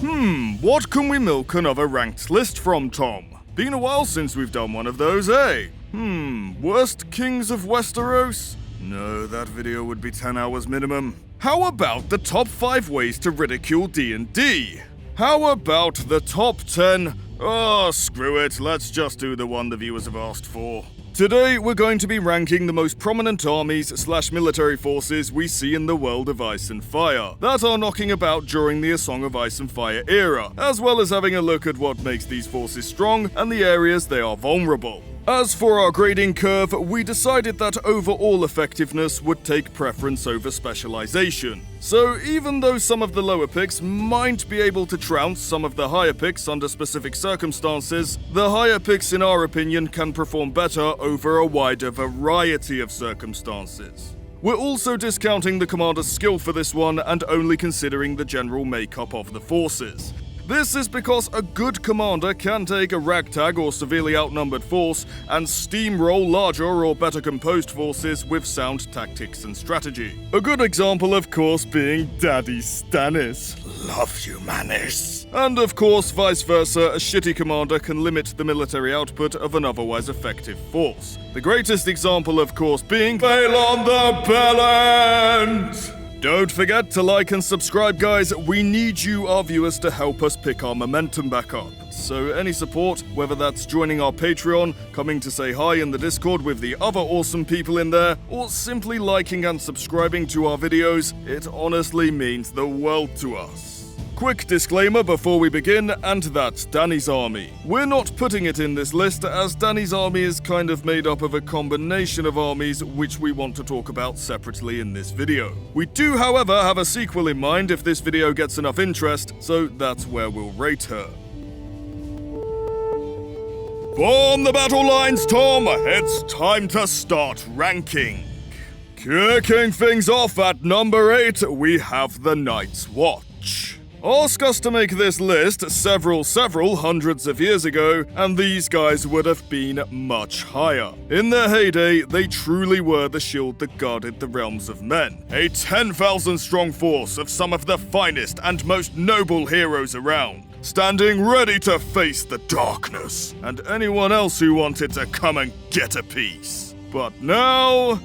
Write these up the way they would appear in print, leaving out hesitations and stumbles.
What can we milk another ranked list from, Tom? Been a while since we've done one of those, eh? Worst kings of Westeros? No, that video would be 10 hours minimum. How about the top 5 ways to ridicule D&D? How about the top 10? Oh, screw it, let's just do the one the viewers have asked for. Today, we're going to be ranking the most prominent armies/military forces we see in the world of Ice and Fire that are knocking about during the A Song of Ice and Fire era, as well as having a look at what makes these forces strong and the areas they are vulnerable. As for our grading curve, we decided that overall effectiveness would take preference over specialization. So even though some of the lower picks might be able to trounce some of the higher picks under specific circumstances, the higher picks in our opinion can perform better over a wider variety of circumstances. We're also discounting the commander's skill for this one and only considering the general makeup of the forces. This is because a good commander can take a ragtag or severely outnumbered force and steamroll larger or better composed forces with sound tactics and strategy. A good example, of course, being Daddy Stannis. Love you, Mannis. And of course, vice versa, a shitty commander can limit the military output of an otherwise effective force. The greatest example, of course, being Balon the Bellend! Don't forget to like and subscribe, guys. We need you, our viewers, to help us pick our momentum back up. So any support, whether that's joining our Patreon, coming to say hi in the Discord with the other awesome people in there, or simply liking and subscribing to our videos, it honestly means the world to us. Quick disclaimer before we begin, and that's Dany's army. We're not putting it in this list as Dany's army is kind of made up of a combination of armies which we want to talk about separately in this video. We do, however, have a sequel in mind if this video gets enough interest, so that's where we'll rate her. Form the battle lines, Tom! It's time to start ranking. Kicking things off at number 8, we have the Night's Watch. Ask us to make this list several hundreds of years ago, and these guys would have been much higher. In their heyday, they truly were the shield that guarded the realms of men. A 10,000 strong force of some of the finest and most noble heroes around, standing ready to face the darkness, and anyone else who wanted to come and get a piece. But now,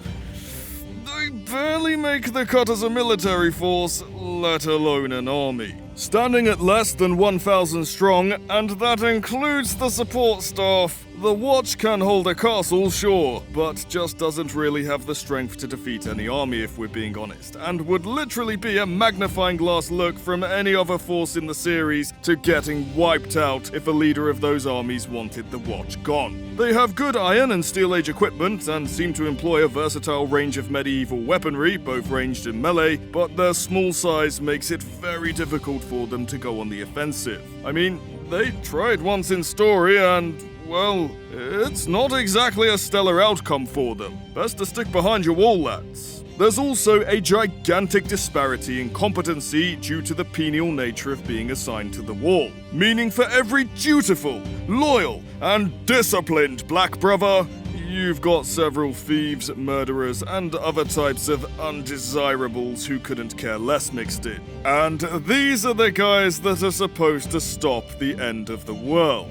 they barely make the cut as a military force, let alone an army. Standing at less than 1,000 strong, and that includes the support staff. The Watch can hold a castle, sure, but just doesn't really have the strength to defeat any army if we're being honest, and would literally be a magnifying glass look from any other force in the series to getting wiped out if a leader of those armies wanted the Watch gone. They have good Iron and Steel Age equipment and seem to employ a versatile range of medieval weaponry, both ranged and melee, but their small size makes it very difficult for them to go on the offensive. I mean, they tried once in story and, well, it's not exactly a stellar outcome for them. Best to stick behind your wall, lads. There's also a gigantic disparity in competency due to the penal nature of being assigned to the wall. Meaning for every dutiful, loyal, and disciplined black brother, you've got several thieves, murderers, and other types of undesirables who couldn't care less mixed in. And these are the guys that are supposed to stop the end of the world.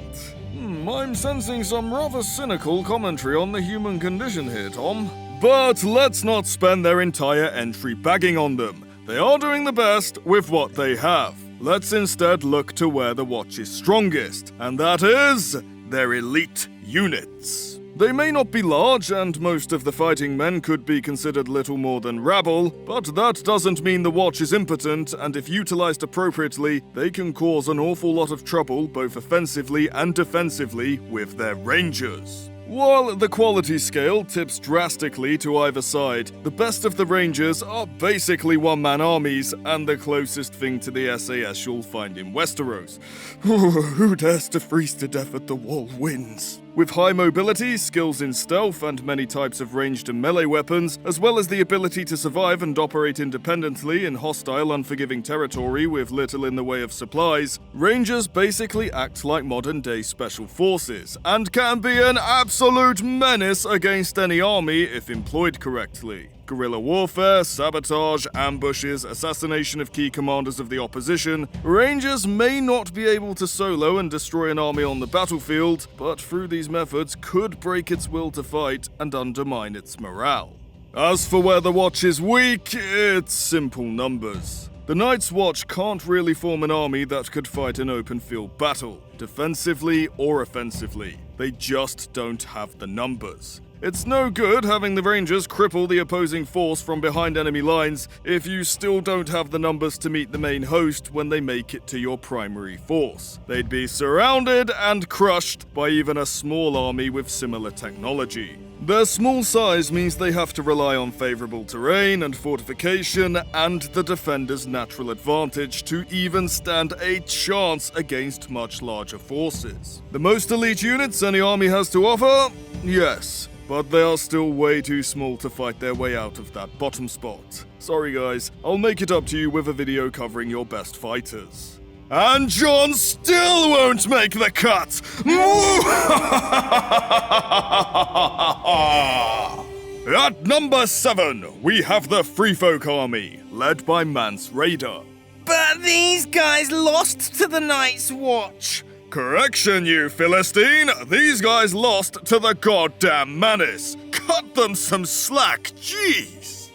I'm sensing some rather cynical commentary on the human condition here, Tom. But let's not spend their entire entry bagging on them. They are doing the best with what they have. Let's instead look to where the Watch is strongest, and that is their elite units. They may not be large, and most of the fighting men could be considered little more than rabble, but that doesn't mean the Watch is impotent, and if utilized appropriately, they can cause an awful lot of trouble both offensively and defensively with their rangers. While the quality scale tips drastically to either side, the best of the Rangers are basically one-man armies and the closest thing to the SAS you'll find in Westeros. Who dares to freeze to death at the wall wins. With high mobility, skills in stealth, and many types of ranged and melee weapons, as well as the ability to survive and operate independently in hostile, unforgiving territory with little in the way of supplies, Rangers basically act like modern-day special forces, and can be an absolute menace against any army if employed correctly. guerrilla warfare, sabotage, ambushes, assassination of key commanders of the opposition, Rangers may not be able to solo and destroy an army on the battlefield, but through these methods could break its will to fight and undermine its morale. As for where the Watch is weak, it's simple numbers. The Night's Watch can't really form an army that could fight an open field battle, defensively or offensively. They just don't have the numbers. It's no good having the Rangers cripple the opposing force from behind enemy lines if you still don't have the numbers to meet the main host when they make it to your primary force. They'd be surrounded and crushed by even a small army with similar technology. Their small size means they have to rely on favourable terrain and fortification and the defender's natural advantage to even stand a chance against much larger forces. The most elite units any army has to offer? Yes. But they are still way too small to fight their way out of that bottom spot. Sorry guys, I'll make it up to you with a video covering your best fighters. And Jon still won't make the cut! At number 7, we have the Free Folk Army, led by Mance Rayder. But these guys lost to the Night's Watch. Correction, you Philistine! These guys lost to the goddamn Manus! Cut them some slack, jeez!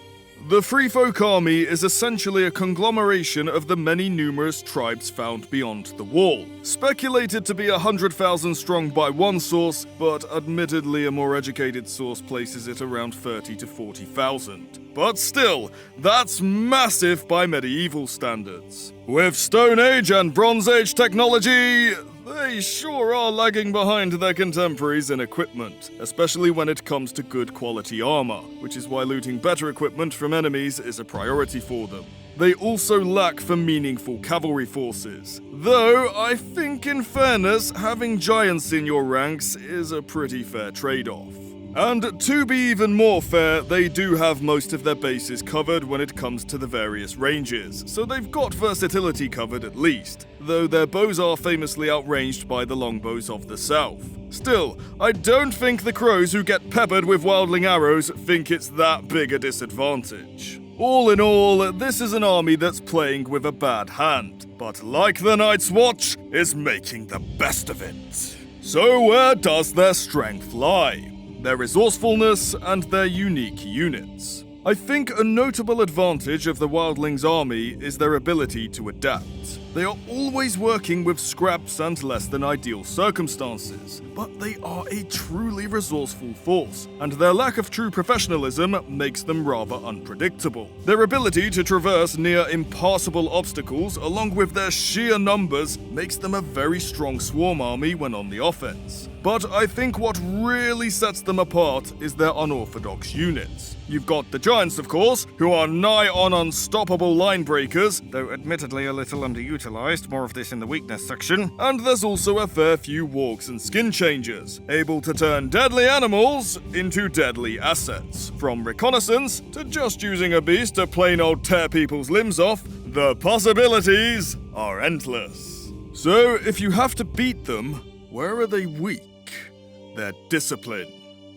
The Free Folk Army is essentially a conglomeration of the many numerous tribes found beyond the Wall. Speculated to be 100,000 strong by one source, but admittedly a more educated source places it around 30 to 40,000. But still, that's massive by medieval standards. With Stone Age and Bronze Age technology, they sure are lagging behind their contemporaries in equipment, especially when it comes to good quality armor, which is why looting better equipment from enemies is a priority for them. They also lack for meaningful cavalry forces, though I think in fairness, having giants in your ranks is a pretty fair trade-off. And to be even more fair, they do have most of their bases covered when it comes to the various ranges, so they've got versatility covered at least, though their bows are famously outranged by the longbows of the south. Still, I don't think the crows who get peppered with wildling arrows think it's that big a disadvantage. All in all, this is an army that's playing with a bad hand, but like the Night's Watch, is making the best of it. So where does their strength lie? Their resourcefulness, and their unique units. I think a notable advantage of the Wildlings army is their ability to adapt. They are always working with scraps and less than ideal circumstances, but they are a truly resourceful force, and their lack of true professionalism makes them rather unpredictable. Their ability to traverse near impassable obstacles, along with their sheer numbers, makes them a very strong swarm army when on the offense. But I think what really sets them apart is their unorthodox units. You've got the Giants, of course, who are nigh on unstoppable line breakers, though admittedly a little underutilized, more of this in the weakness section. And there's also a fair few wargs and skin changers, able to turn deadly animals into deadly assets. From reconnaissance to just using a beast to plain old tear people's limbs off, the possibilities are endless. So if you have to beat them, where are they weak? Their discipline.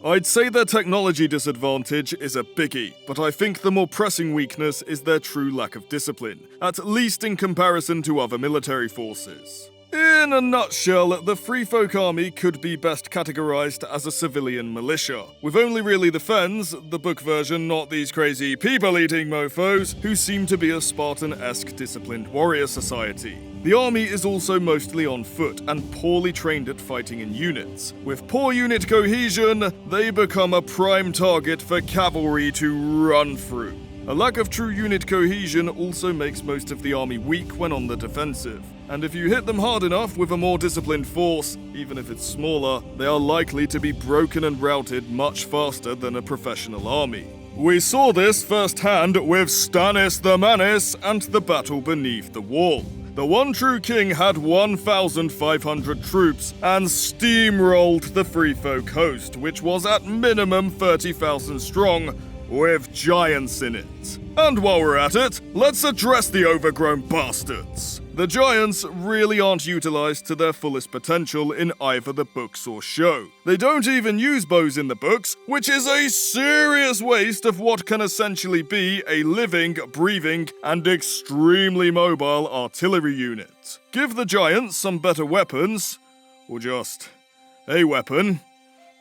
I'd say their technology disadvantage is a biggie, but I think the more pressing weakness is their true lack of discipline, at least in comparison to other military forces. In a nutshell, the Free Folk Army could be best categorized as a civilian militia, with only really the Fens, the book version, not these crazy people-eating mofos, who seem to be a Spartan-esque disciplined warrior society. The army is also mostly on foot and poorly trained at fighting in units. With poor unit cohesion, they become a prime target for cavalry to run through. A lack of true unit cohesion also makes most of the army weak when on the defensive, and if you hit them hard enough with a more disciplined force, even if it's smaller, they are likely to be broken and routed much faster than a professional army. We saw this firsthand with Stannis the Manus and the battle beneath the wall. The one true king had 1,500 troops and steamrolled the Free Folk host, which was at minimum 30,000 strong, with giants in it. And while we're at it, let's address the overgrown bastards. The giants really aren't utilized to their fullest potential in either the books or show. They don't even use bows in the books, which is a serious waste of what can essentially be a living, breathing, and extremely mobile artillery unit. Give the giants some better weapons, or just a weapon,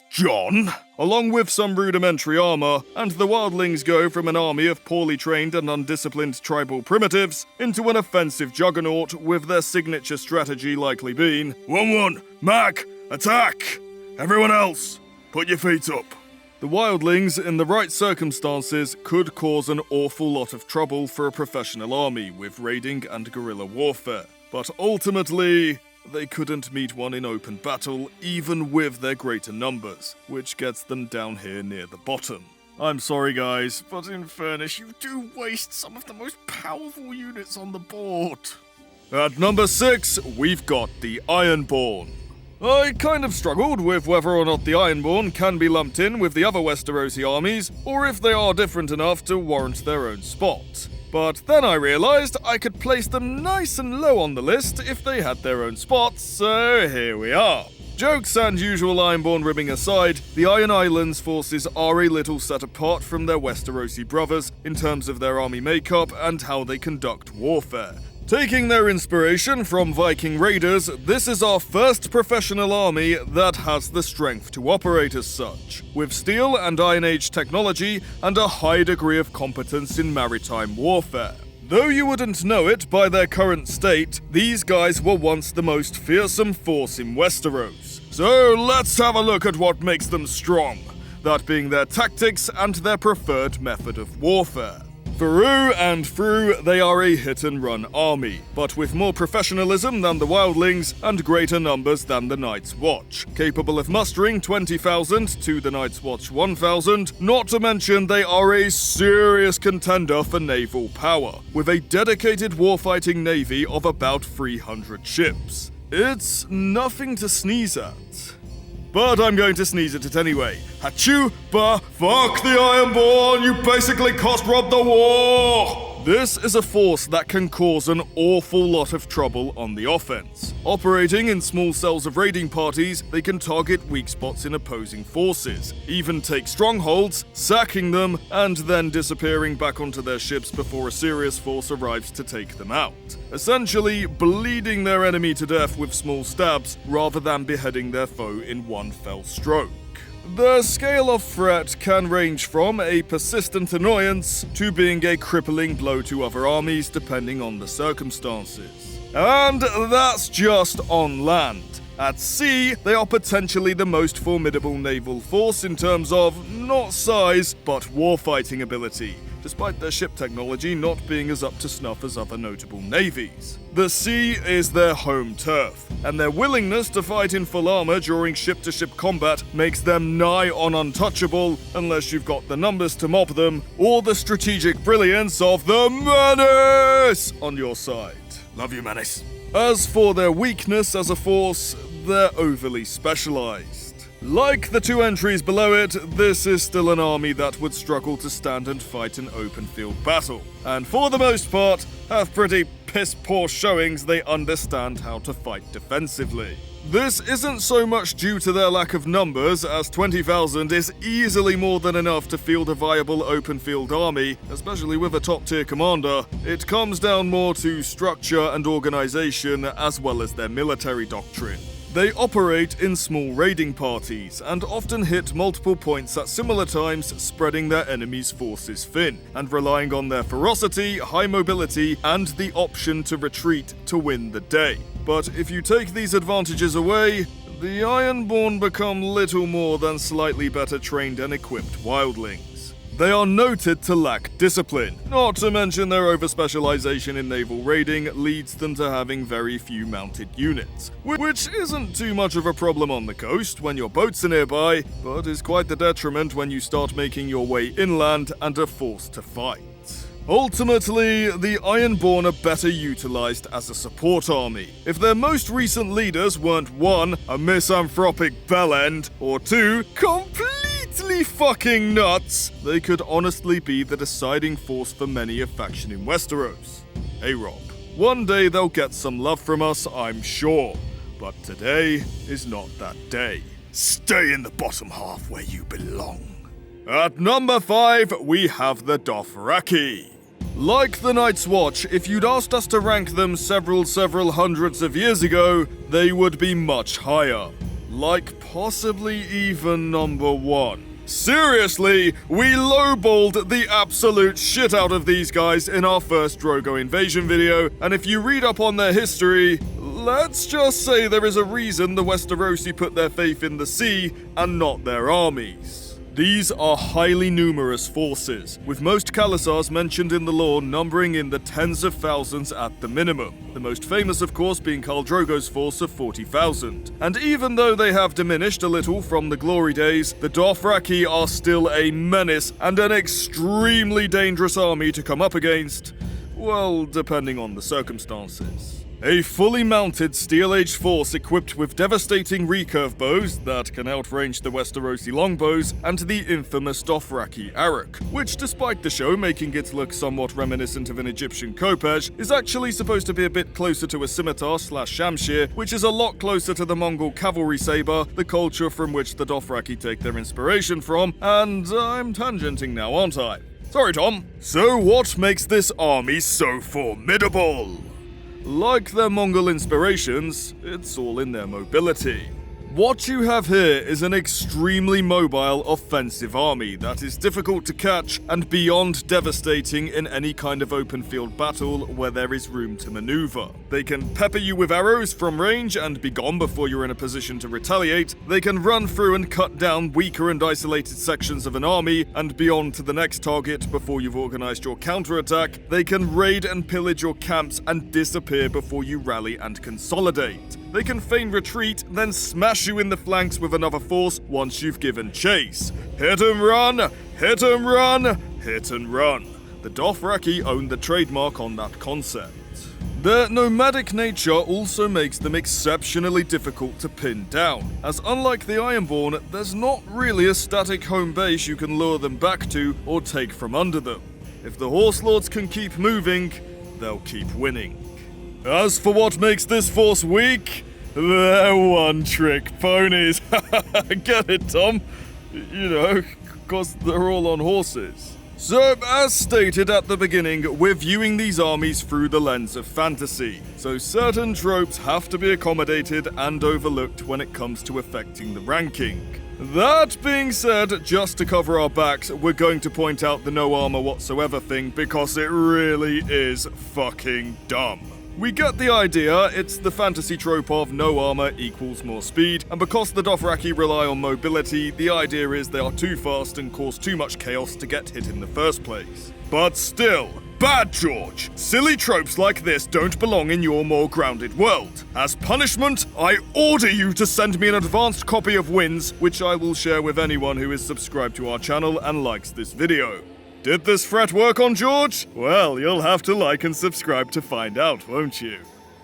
John, along with some rudimentary armor, and the Wildlings go from an army of poorly trained and undisciplined tribal primitives into an offensive juggernaut, with their signature strategy likely being 1-1, Mac, attack! Everyone else, put your feet up. The Wildlings, in the right circumstances, could cause an awful lot of trouble for a professional army with raiding and guerrilla warfare, but ultimately, they couldn't meet one in open battle, even with their greater numbers, which gets them down here near the bottom. I'm sorry guys, but in fairness, you do waste some of the most powerful units on the board. At number 6, we've got the Ironborn. I kind of struggled with whether or not the Ironborn can be lumped in with the other Westerosi armies, or if they are different enough to warrant their own spot. But then I realised I could place them nice and low on the list if they had their own spots, so here we are. Jokes and usual Ironborn ribbing aside, the Iron Islands forces are a little set apart from their Westerosi brothers in terms of their army makeup and how they conduct warfare. Taking their inspiration from Viking raiders, this is our first professional army that has the strength to operate as such, with steel and Iron Age technology and a high degree of competence in maritime warfare. Though you wouldn't know it by their current state, these guys were once the most fearsome force in Westeros. So let's have a look at what makes them strong, that being their tactics and their preferred method of warfare. Through and through, they are a hit-and-run army, but with more professionalism than the Wildlings and greater numbers than the Night's Watch, capable of mustering 20,000 to the Night's Watch 1,000, not to mention they are a serious contender for naval power, with a dedicated warfighting navy of about 300 ships. It's nothing to sneeze at. But I'm going to sneeze at it anyway. Hachu, fuck the Ironborn, you basically cost-robbed the war! This is a force that can cause an awful lot of trouble on the offense. Operating in small cells of raiding parties, they can target weak spots in opposing forces, even take strongholds, sacking them, and then disappearing back onto their ships before a serious force arrives to take them out. Essentially, bleeding their enemy to death with small stabs, rather than beheading their foe in one fell stroke. The scale of threat can range from a persistent annoyance to being a crippling blow to other armies depending on the circumstances. And that's just on land. At sea, they are potentially the most formidable naval force in terms of not size, but warfighting ability, despite their ship technology not being as up to snuff as other notable navies. The sea is their home turf, and their willingness to fight in full armor during ship-to-ship combat makes them nigh on untouchable unless you've got the numbers to mob them, or the strategic brilliance of the Menace on your side. Love you, Menace. As for their weakness as a force, they're overly specialized. Like the two entries below it, this is still an army that would struggle to stand and fight an open field battle, and for the most part, have pretty piss-poor showings they understand how to fight defensively. This isn't so much due to their lack of numbers, as 20,000 is easily more than enough to field a viable open field army, especially with a top-tier commander. It comes down more to structure and organization, as well as their military doctrine. They operate in small raiding parties, and often hit multiple points at similar times, spreading their enemies' forces thin, and relying on their ferocity, high mobility, and the option to retreat to win the day. But if you take these advantages away, the Ironborn become little more than slightly better trained and equipped wildlings. They are noted to lack discipline, not to mention their over-specialization in naval raiding leads them to having very few mounted units, which isn't too much of a problem on the coast when your boats are nearby, but is quite the detriment when you start making your way inland and are forced to fight. Ultimately, the Ironborn are better utilized as a support army. If their most recent leaders weren't 1, a misanthropic bellend, or 2, completely fucking nuts, they could honestly be the deciding force for many a faction in Westeros. Hey Rob. One day they'll get some love from us, I'm sure. But today is not that day. Stay in the bottom half where you belong. At number 5, we have the Dothraki. Like the Night's Watch, if you'd asked us to rank them several hundreds of years ago, they would be much higher. Like possibly even number 1. Seriously, we lowballed the absolute shit out of these guys in our first Drogo invasion video, and if you read up on their history, let's just say there is a reason the Westerosi put their faith in the sea and not their armies. These are highly numerous forces, with most Khalasars mentioned in the lore numbering in the tens of thousands at the minimum. The most famous, of course, being Khal Drogo's force of 40,000. And even though they have diminished a little from the glory days, the Dothraki are still a menace and an extremely dangerous army to come up against, well, depending on the circumstances. A fully mounted steel-age force equipped with devastating recurve bows that can outrange the Westerosi longbows and the infamous Dothraki Arak, which, despite the show making it look somewhat reminiscent of an Egyptian khopesh, is actually supposed to be a bit closer to a scimitar/shamshir, which is a lot closer to the Mongol cavalry saber, the culture from which the Dothraki take their inspiration from, and I'm tangenting now, aren't I? Sorry, Tom. So what makes this army so formidable? Like their Mongol inspirations, it's all in their mobility. What you have here is an extremely mobile offensive army that is difficult to catch and beyond devastating in any kind of open field battle where there is room to maneuver. They can pepper you with arrows from range and be gone before you're in a position to retaliate. They can run through and cut down weaker and isolated sections of an army and be on to the next target before you've organized your counterattack. They can raid and pillage your camps and disappear before you rally and consolidate. They can feign retreat, then smash you in the flanks with another force once you've given chase. Hit and run, hit and run, hit and run. The Dothraki own the trademark on that concept. Their nomadic nature also makes them exceptionally difficult to pin down, as unlike the Ironborn, there's not really a static home base you can lure them back to or take from under them. If the Horse Lords can keep moving, they'll keep winning. As for what makes this force weak, they're one-trick ponies. Get it, Tom? You know, because they're all on horses. So, as stated at the beginning, we're viewing these armies through the lens of fantasy, so certain tropes have to be accommodated and overlooked when it comes to affecting the ranking. That being said, just to cover our backs, we're going to point out the no armor whatsoever thing because it really is fucking dumb. We get the idea, it's the fantasy trope of no armor equals more speed, and because the Dothraki rely on mobility, the idea is they are too fast and cause too much chaos to get hit in the first place. But still, bad George! Silly tropes like this don't belong in your more grounded world. As punishment, I order you to send me an advanced copy of Wins, which I will share with anyone who is subscribed to our channel and likes this video. Did this threat work on George? Well, you'll have to like and subscribe to find out, won't you?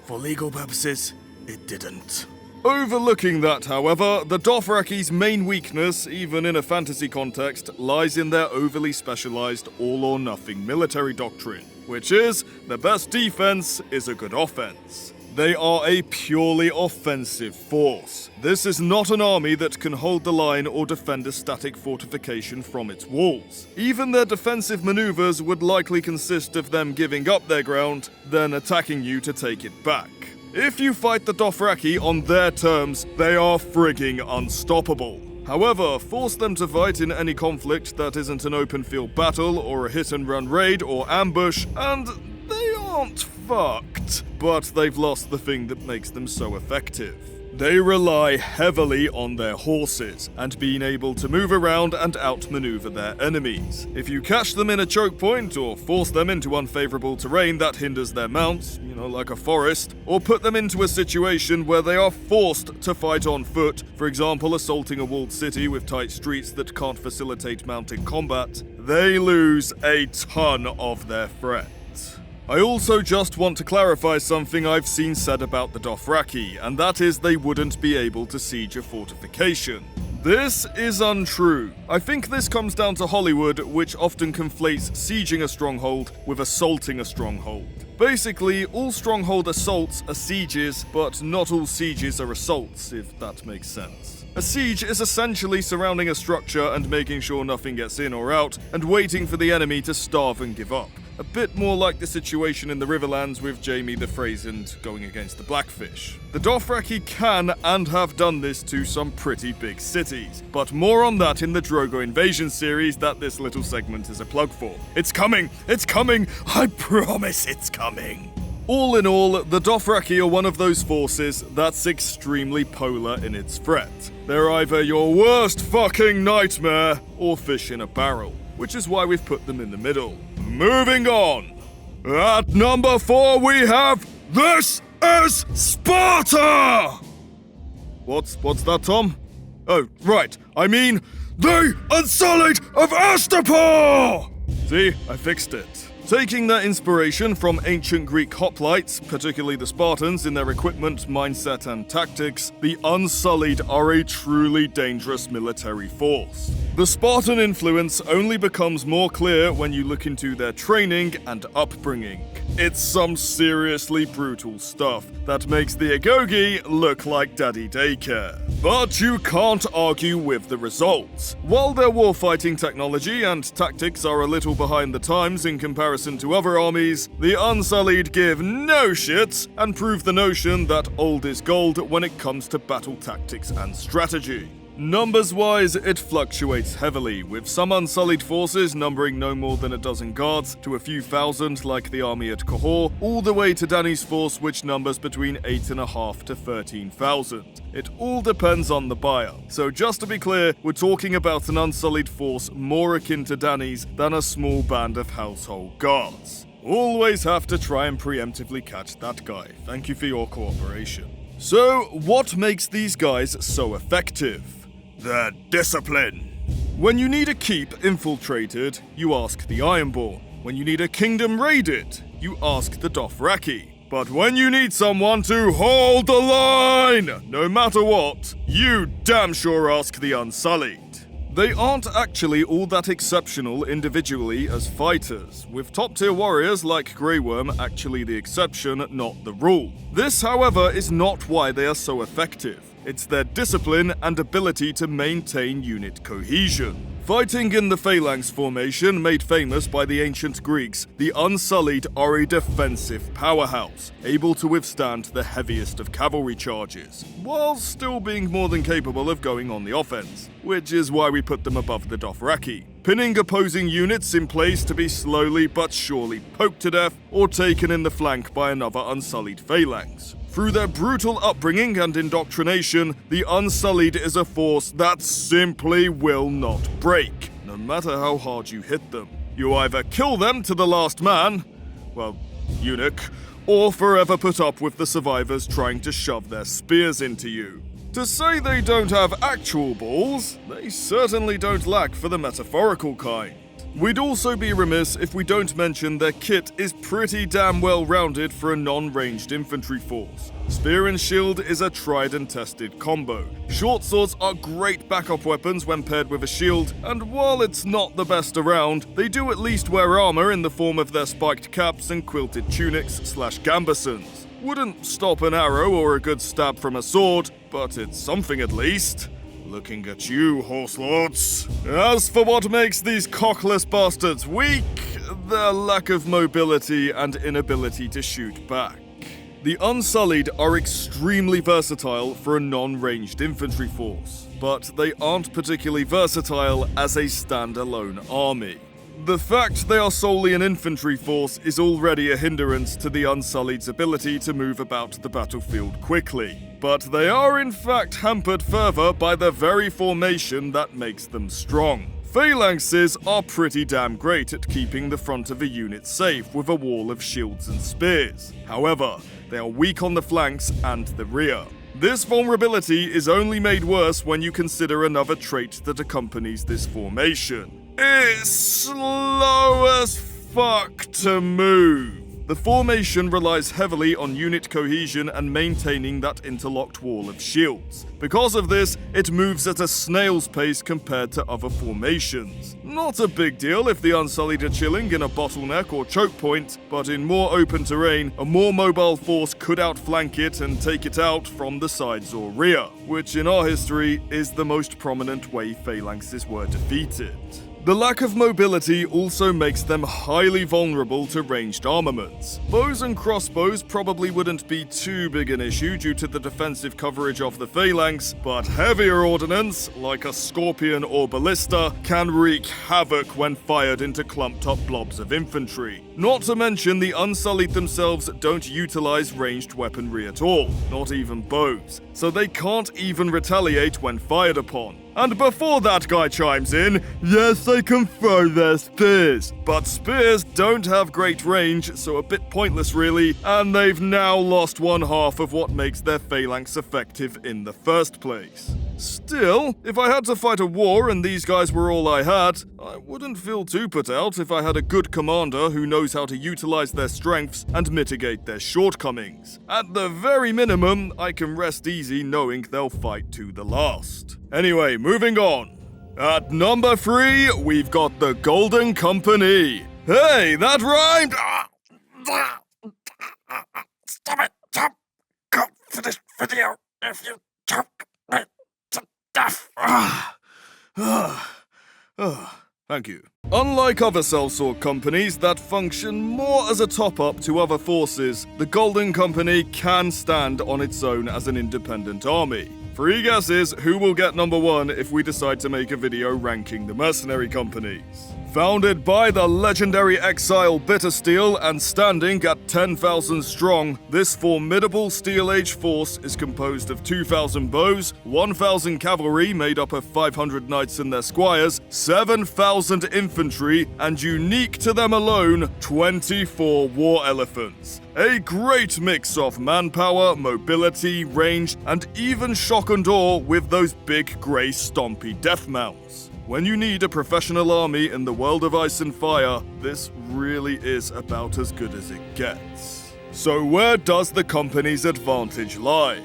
For legal purposes, it didn't. Overlooking that, however, the Dothraki's main weakness, even in a fantasy context, lies in their overly specialized all-or-nothing military doctrine, which is, the best defense is a good offense. They are a purely offensive force. This is not an army that can hold the line or defend a static fortification from its walls. Even their defensive maneuvers would likely consist of them giving up their ground, then attacking you to take it back. If you fight the Dothraki on their terms, they are frigging unstoppable. However, force them to fight in any conflict that isn't an open field battle or a hit-and-run raid or ambush, and they aren't fucked, but they've lost the thing that makes them so effective. They rely heavily on their horses, and being able to move around and outmaneuver their enemies. If you catch them in a choke point, or force them into unfavorable terrain that hinders their mounts, like a forest, or put them into a situation where they are forced to fight on foot, for example assaulting a walled city with tight streets that can't facilitate mounted combat, they lose a ton of their threat. I also just want to clarify something I've seen said about the Dothraki, and that is they wouldn't be able to siege a fortification. This is untrue. I think this comes down to Hollywood, which often conflates sieging a stronghold with assaulting a stronghold. Basically, all stronghold assaults are sieges, but not all sieges are assaults, if that makes sense. A siege is essentially surrounding a structure and making sure nothing gets in or out, and waiting for the enemy to starve and give up. A bit more like the situation in the Riverlands with Jaime the Phrasened going against the Blackfish. The Dothraki can and have done this to some pretty big cities, but more on that in the Drogo Invasion series that this little segment is a plug for. It's coming! It's coming! I promise it's coming! All in all, the Dothraki are one of those forces that's extremely polar in its threat. They're either your worst fucking nightmare or fish in a barrel, which is why we've put them in the middle. Moving on. At number 4 we have This is Sparta! What's that, Tom? Oh, right. I mean, the Unsullied of Astapor! See, I fixed it. Taking their inspiration from ancient Greek hoplites, particularly the Spartans in their equipment, mindset, and tactics, the Unsullied are a truly dangerous military force. The Spartan influence only becomes more clear when you look into their training and upbringing. It's some seriously brutal stuff that makes the Agogi look like daddy daycare. But you can't argue with the results. While their warfighting technology and tactics are a little behind the times in comparison to other armies, the Unsullied give no shits and prove the notion that old is gold when it comes to battle tactics and strategy. Numbers-wise, it fluctuates heavily, with some Unsullied forces numbering no more than a dozen guards to a few thousand like the army at Cahor, all the way to Dany's force which numbers between 8,500 to 13,000. It all depends on the buyer. So just to be clear, we're talking about an Unsullied force more akin to Dany's than a small band of household guards. Always have to try and preemptively catch that guy. Thank you for your cooperation. So, what makes these guys so effective? Their discipline. When you need a keep infiltrated, you ask the Ironborn. When you need a kingdom raided, you ask the Dothraki. But when you need someone to hold the line, no matter what, you damn sure ask the Unsullied. They aren't actually all that exceptional individually as fighters, with top-tier warriors like Grey Worm actually the exception, not the rule. This, however, is not why they are so effective. It's their discipline and ability to maintain unit cohesion. Fighting in the phalanx formation made famous by the ancient Greeks, the Unsullied are a defensive powerhouse, able to withstand the heaviest of cavalry charges, while still being more than capable of going on the offense, which is why we put them above the Dothraki, pinning opposing units in place to be slowly but surely poked to death or taken in the flank by another Unsullied phalanx. Through their brutal upbringing and indoctrination, the Unsullied is a force that simply will not break, no matter how hard you hit them. You either kill them to the last man, well, eunuch, or forever put up with the survivors trying to shove their spears into you. To say they don't have actual balls, they certainly don't lack for the metaphorical kind. We'd also be remiss if we don't mention their kit is pretty damn well rounded for a non-ranged infantry force. Spear and shield is a tried and tested combo. Short swords are great backup weapons when paired with a shield, and while it's not the best around, they do at least wear armor in the form of their spiked caps and quilted tunics/gambesons. Wouldn't stop an arrow or a good stab from a sword, but it's something at least. Looking at you, horse lords. As for what makes these cockless bastards weak, their lack of mobility and inability to shoot back. The Unsullied are extremely versatile for a non-ranged infantry force, but they aren't particularly versatile as a standalone army. The fact they are solely an infantry force is already a hindrance to the Unsullied's ability to move about the battlefield quickly, but they are in fact hampered further by the very formation that makes them strong. Phalanxes are pretty damn great at keeping the front of a unit safe with a wall of shields and spears. However, they are weak on the flanks and the rear. This vulnerability is only made worse when you consider another trait that accompanies this formation. It's slow as fuck to move. The formation relies heavily on unit cohesion and maintaining that interlocked wall of shields. Because of this, it moves at a snail's pace compared to other formations. Not a big deal if the Unsullied are chilling in a bottleneck or choke point, but in more open terrain, a more mobile force could outflank it and take it out from the sides or rear, which in our history is the most prominent way phalanxes were defeated. The lack of mobility also makes them highly vulnerable to ranged armaments. Bows and crossbows probably wouldn't be too big an issue due to the defensive coverage of the phalanx, but heavier ordnance, like a scorpion or ballista, can wreak havoc when fired into clumped-up blobs of infantry. Not to mention the Unsullied themselves don't utilize ranged weaponry at all, not even bows, so they can't even retaliate when fired upon. And before that guy chimes in, yes, they can throw their spears. But spears don't have great range, so a bit pointless really, and they've now lost one half of what makes their phalanx effective in the first place. Still, if I had to fight a war and these guys were all I had, I wouldn't feel too put out if I had a good commander who knows how to utilize their strengths and mitigate their shortcomings. At the very minimum, I can rest easy knowing they'll fight to the last. Anyway, moving on. At number 3, we've got the Golden Company. Hey, that rhymed! Stop it, Tom! Cut for this video if you choke me to death! Thank you. Unlike other sellsword companies that function more as a top-up to other forces, the Golden Company can stand on its own as an independent army. 3 guesses who will get number 1 if we decide to make a video ranking the mercenary companies. Founded by the legendary exile Bittersteel and standing at 10,000 strong, this formidable Steel Age force is composed of 2,000 bows, 1,000 cavalry made up of 500 knights and their squires, 7,000 infantry, and unique to them alone, 24 war elephants. A great mix of manpower, mobility, range, and even shock and awe with those big grey stompy death mounts. When you need a professional army in the world of ice and fire, this really is about as good as it gets. So where does the company's advantage lie?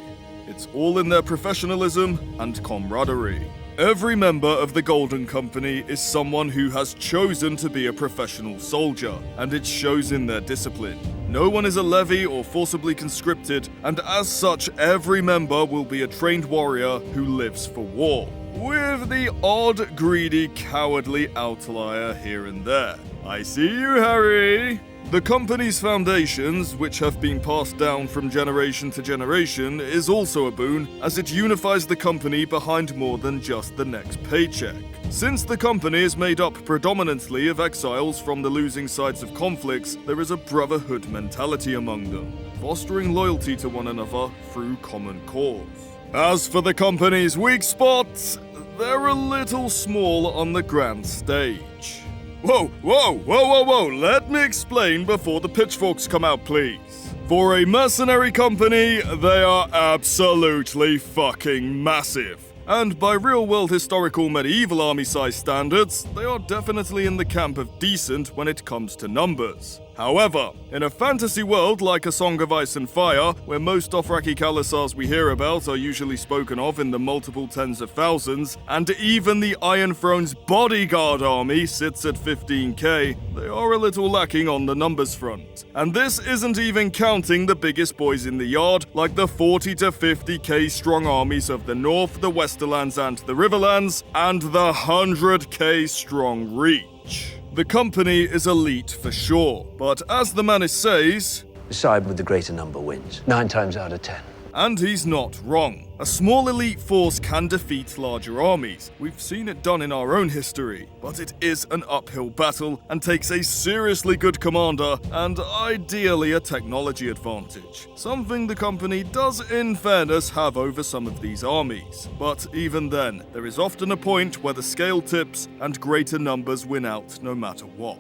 It's all in their professionalism and camaraderie. Every member of the Golden Company is someone who has chosen to be a professional soldier, and it shows in their discipline. No one is a levy or forcibly conscripted, and as such, every member will be a trained warrior who lives for war. With the odd, greedy, cowardly outlier here and there. I see you, Harry! The company's foundations, which have been passed down from generation to generation, is also a boon, as it unifies the company behind more than just the next paycheck. Since the company is made up predominantly of exiles from the losing sides of conflicts, there is a brotherhood mentality among them, fostering loyalty to one another through common cause. As for the company's weak spots, they're a little small on the grand stage. Whoa, let me explain before the pitchforks come out, please. For a mercenary company, they are absolutely fucking massive. And by real-world historical medieval army size standards, they are definitely in the camp of decent when it comes to numbers. However, in a fantasy world like A Song of Ice and Fire, where most Dothraki Khalasars we hear about are usually spoken of in the multiple tens of thousands, and even the Iron Throne's bodyguard army sits at 15k, they are a little lacking on the numbers front. And this isn't even counting the biggest boys in the yard, like the 40 to 50k strong armies of the North, the Westerlands and the Riverlands, and the 100k strong Reach. The company is elite for sure, but as the man says, The side with the greater number wins, 9 times out of 10. And he's not wrong. A small elite force can defeat larger armies. We've seen it done in our own history, but it is an uphill battle and takes a seriously good commander and ideally a technology advantage. Something the company does in fairness have over some of these armies. But even then, there is often a point where the scale tips and greater numbers win out no matter what.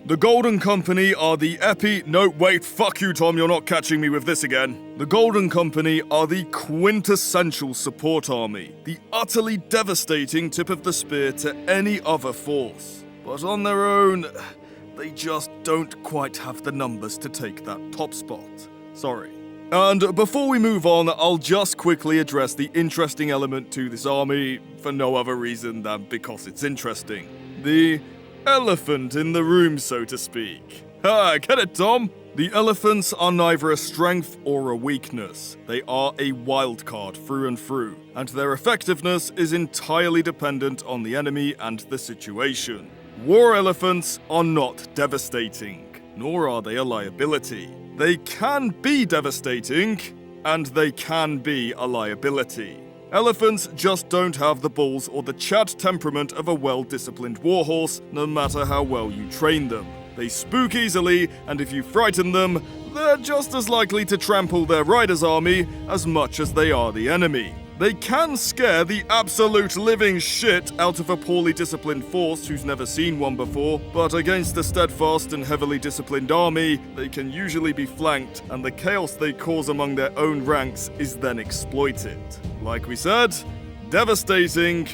The Golden Company are the fuck you, Tom, you're not catching me with this again. The Golden Company are the quintessential support army, the utterly devastating tip of the spear to any other force. But on their own, they just don't quite have the numbers to take that top spot. Sorry. And before we move on, I'll just quickly address the interesting element to this army for no other reason than because it's interesting. The elephant in the room, so to speak. Get it, Tom? The elephants are neither a strength or a weakness. They are a wild card through and through, and their effectiveness is entirely dependent on the enemy and the situation. War elephants are not devastating, nor are they a liability. They can be devastating, and they can be a liability. Elephants just don't have the balls or the Chad temperament of a well-disciplined warhorse, no matter how well you train them. They spook easily, and if you frighten them, they're just as likely to trample their rider's army as much as they are the enemy. They can scare the absolute living shit out of a poorly disciplined force who's never seen one before, but against a steadfast and heavily disciplined army, they can usually be flanked, and the chaos they cause among their own ranks is then exploited. Like we said, devastating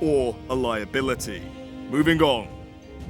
or a liability. Moving on.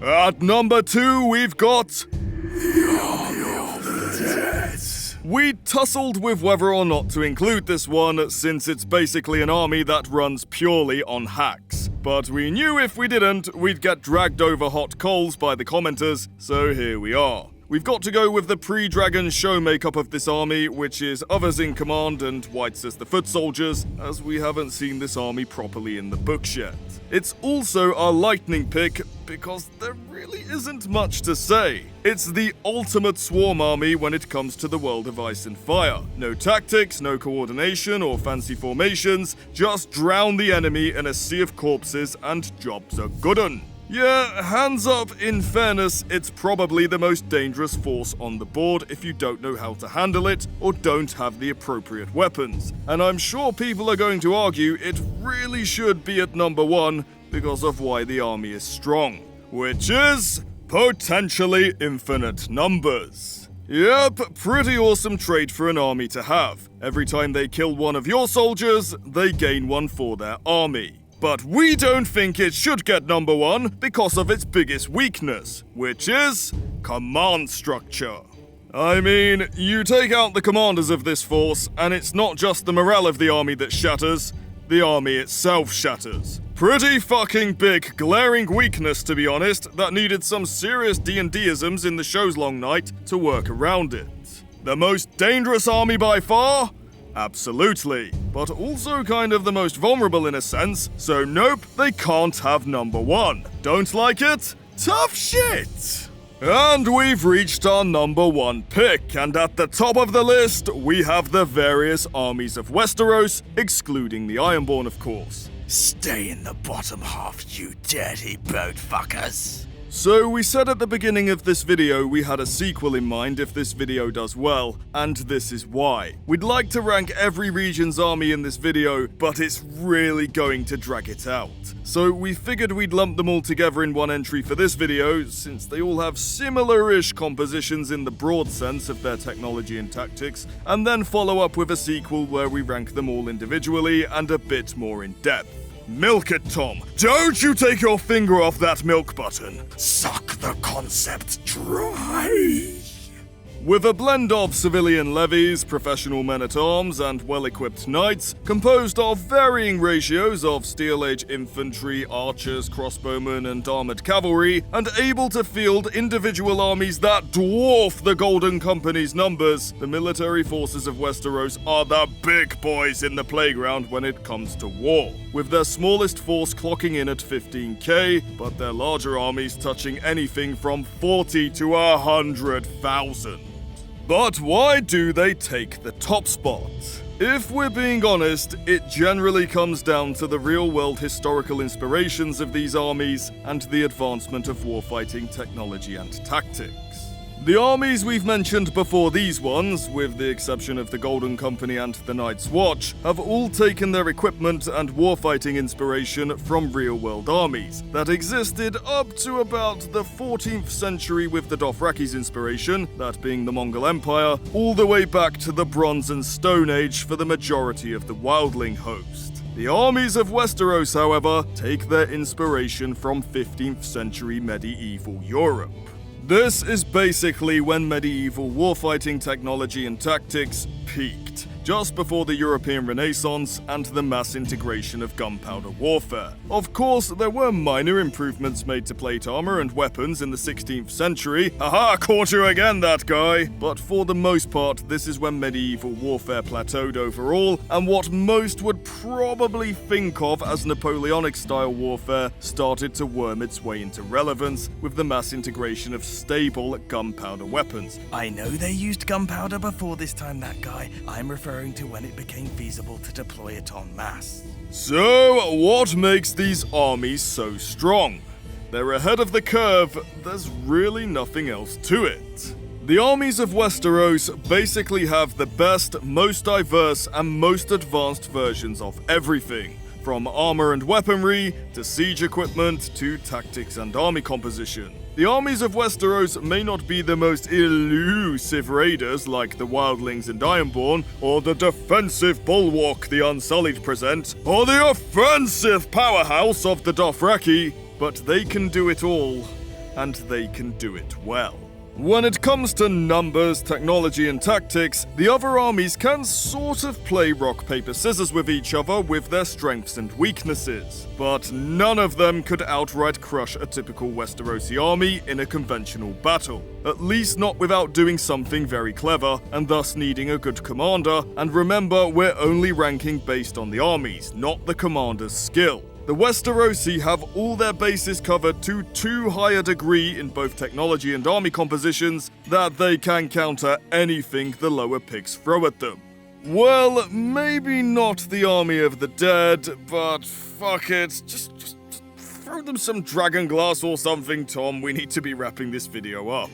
At number 2, we've got the Army of the Dead. We tussled with whether or not to include this one, since it's basically an army that runs purely on hacks. But we knew if we didn't, we'd get dragged over hot coals by the commenters, so here we are. We've got to go with the pre-Dragon show makeup of this army, which is others in command and whites as the foot soldiers, as we haven't seen this army properly in the books yet. It's also our lightning pick, because there really isn't much to say. It's the ultimate swarm army when it comes to the world of ice and fire. No tactics, no coordination or fancy formations, just drown the enemy in a sea of corpses and jobs are good 'un. Yeah, hands up, in fairness, it's probably the most dangerous force on the board if you don't know how to handle it or don't have the appropriate weapons. And I'm sure people are going to argue it really should be at number 1 because of why the army is strong, which is potentially infinite numbers. Yep, pretty awesome trait for an army to have. Every time they kill one of your soldiers, they gain one for their army. But we don't think it should get number 1 because of its biggest weakness, which is command structure. I mean, you take out the commanders of this force, and it's not just the morale of the army that shatters, the army itself shatters. Pretty fucking big, glaring weakness, to be honest, that needed some serious D&D-isms in the show's long night to work around it. The most dangerous army by far? Absolutely, but also kind of the most vulnerable in a sense, so nope, they can't have number 1. Don't like it? Tough shit! And we've reached our number 1 pick, and at the top of the list, we have the various armies of Westeros, excluding the Ironborn, of course. Stay in the bottom half, you dirty boat fuckers. So we said at the beginning of this video we had a sequel in mind if this video does well, and this is why. We'd like to rank every region's army in this video, but it's really going to drag it out. So we figured we'd lump them all together in one entry for this video, since they all have similar-ish compositions in the broad sense of their technology and tactics, and then follow up with a sequel where we rank them all individually and a bit more in depth. Milk it, Tom. Don't you take your finger off that milk button. Suck the concept dry. With a blend of civilian levies, professional men-at-arms, and well-equipped knights, composed of varying ratios of steel-age infantry, archers, crossbowmen, and armored cavalry, and able to field individual armies that dwarf the Golden Company's numbers, the military forces of Westeros are the big boys in the playground when it comes to war, with their smallest force clocking in at 15k, but their larger armies touching anything from 40 to 100,000. But why do they take the top spot? If we're being honest, it generally comes down to the real-world historical inspirations of these armies and the advancement of warfighting technology and tactics. The armies we've mentioned before these ones, with the exception of the Golden Company and the Night's Watch, have all taken their equipment and warfighting inspiration from real-world armies that existed up to about the 14th century with the Dothraki's inspiration, that being the Mongol Empire, all the way back to the Bronze and Stone Age for the majority of the Wildling host. The armies of Westeros, however, take their inspiration from 15th century medieval Europe. This is basically when medieval warfighting technology and tactics peaked, just before the European Renaissance and the mass integration of gunpowder warfare. Of course, there were minor improvements made to plate armor and weapons in the 16th century. Aha, caught you again, that guy! But for the most part, this is when medieval warfare plateaued overall, and what most would probably think of as Napoleonic-style warfare started to worm its way into relevance with the mass integration of stable gunpowder weapons. I know they used gunpowder before this time, that guy. I'm referring to when it became feasible to deploy it en masse. So, what makes these armies so strong? They're ahead of the curve, there's really nothing else to it. The armies of Westeros basically have the best, most diverse, and most advanced versions of everything. From armor and weaponry, to siege equipment, to tactics and army composition. The armies of Westeros may not be the most elusive raiders like the Wildlings and Ironborn, or the defensive bulwark the Unsullied present, or the offensive powerhouse of the Dothraki, but they can do it all, and they can do it well. When it comes to numbers, technology, and tactics, the other armies can sort of play rock, paper, scissors with each other with their strengths and weaknesses. But none of them could outright crush a typical Westerosi army in a conventional battle. At least not without doing something very clever, and thus needing a good commander. And remember, we're only ranking based on the armies, not the commander's skill. The Westerosi have all their bases covered to too high a degree in both technology and army compositions that they can counter anything the lower picks throw at them. Well, maybe not the army of the dead, but fuck it, just throw them some dragon glass or something, Tom. We need to be wrapping this video up.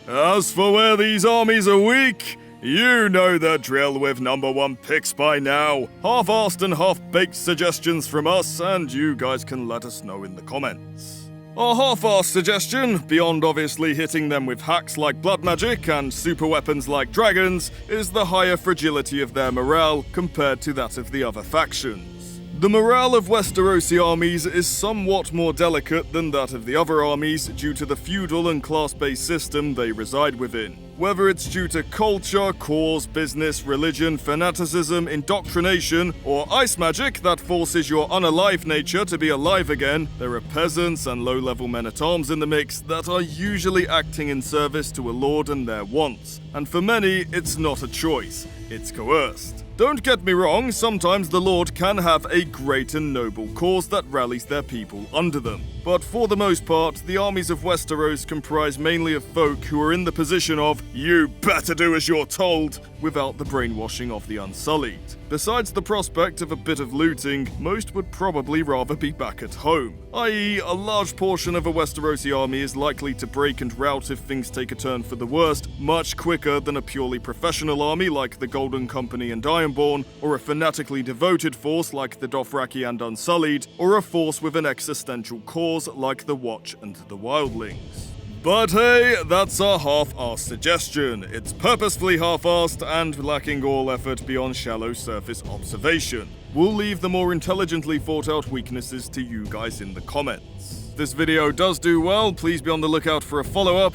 As for where these armies are weak, you know the drill with number 1 picks by now. Half-arsed and half-baked suggestions from us, and you guys can let us know in the comments. Our half-arsed suggestion, beyond obviously hitting them with hacks like blood magic and super weapons like dragons, is the higher fragility of their morale compared to that of the other factions. The morale of Westerosi armies is somewhat more delicate than that of the other armies due to the feudal and class-based system they reside within. Whether it's due to culture, cause, business, religion, fanaticism, indoctrination, or ice magic that forces your unalive nature to be alive again, there are peasants and low-level men-at-arms in the mix that are usually acting in service to a lord and their wants. And for many, it's not a choice, it's coerced. Don't get me wrong, sometimes the Lord can have a great and noble cause that rallies their people under them. But for the most part, the armies of Westeros comprise mainly of folk who are in the position of, you better do as you're told, without the brainwashing of the Unsullied. Besides the prospect of a bit of looting, most would probably rather be back at home, i.e. a large portion of a Westerosi army is likely to break and rout if things take a turn for the worst, much quicker than a purely professional army like the Golden Company and Ironborn, or a fanatically devoted force like the Dothraki and Unsullied, or a force with an existential cause like the Watch and the Wildlings. But hey, that's our half-arsed suggestion. It's purposefully half-arsed and lacking all effort beyond shallow surface observation. We'll leave the more intelligently thought-out weaknesses to you guys in the comments. If this video does do well, please be on the lookout for a follow-up,